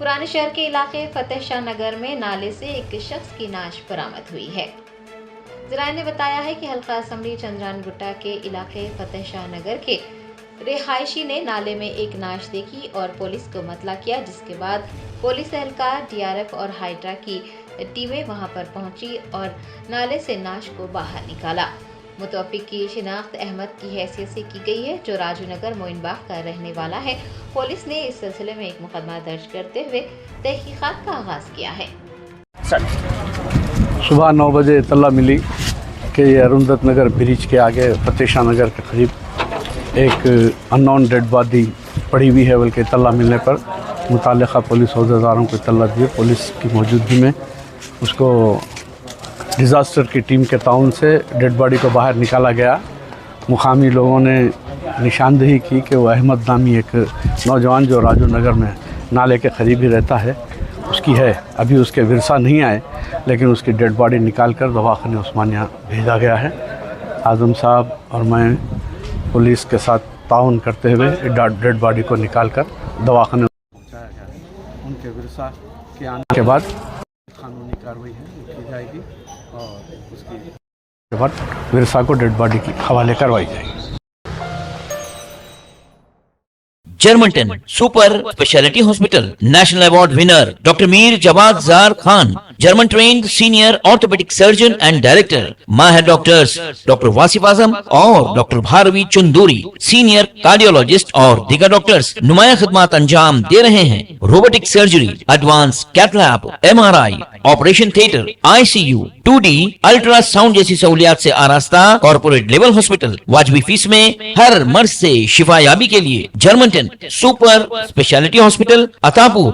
पुराने शहर के इलाके फतेह शाह नगर में नाले से एक शख्स की नाश बरामद हुई है। ज़राए ने बताया है कि हल्का असम्बली चंद्रान गुट्टा के इलाके फतेह शाह नगर के रिहायशी ने नाले में एक नाश देखी और पुलिस को मतला किया, जिसके बाद पुलिस एहलकार, डीआरएफ और हाइड्रा की टीमें वहां पर पहुंची और नाले से नाश को बाहर निकाला। मुतवफ़्फ़िक़ की शिनाख्त अहमद की हैसियत से की गई है, जो राजू नगर मोइनबाग का रहने वाला है। पुलिस ने इस सिलसिले में एक मुकदमा दर्ज करते हुए तहकीक़ात का आगाज़ किया है। सुबह 9 बजे इत्तला मिली कि ये अरुंधत नगर ब्रिज के आगे फतेह शाह नगर के करीब एक अननोन डेड बॉडी पड़ी हुई है। बल्कि इत्तला मिलने पर मुताल्लिक़ा पुलिस अहदेदारों को इत्तला दी। पुलिस की मौजूदगी में उसको डिज़ास्टर की टीम के ताउन से डेड बॉडी को बाहर निकाला गया। मुकामी लोगों ने निशानदेही की कि वो अहमद नामी एक नौजवान जो राजू नगर में नाले के करीब ही रहता है उसकी है। अभी उसके विरसा नहीं आए, लेकिन उसकी डेड बॉडी निकाल कर दवाखाने उस्मानिया भेजा गया है। आज़म साहब और मैं पुलिस के साथ ताउन करते हुए डेड बॉडी को निकाल कर दवाखाने पहुँचाया गया। उनके विरसा के आने के बाद कानूनी कार्रवाई है की जाएगी और उसके बाद विरसा को डेड बॉडी की हवाले करवाई जाएगी। Germanton super speciality hospital national award winner doctor Mir Jawad Jar Khan, German trained senior orthopaedic surgeon and director, माहिर डॉक्टर्स डॉक्टर वासिफ आजम और doctor Bharvi Chanduri, senior cardiologist और दीगर डॉक्टर्स नुमाया खिदमत अंजाम दे रहे हैं। Robotic surgery, advance cath lab, MRI, operation theatre, ICU, 2D ultrasound जैसी सहूलियात से आरास्ता कॉर्पोरेट लेवल हॉस्पिटल। वाजबी फीस में हर मर्ज से शिफायाबी के लिए Germanton super speciality hospital, Attapur.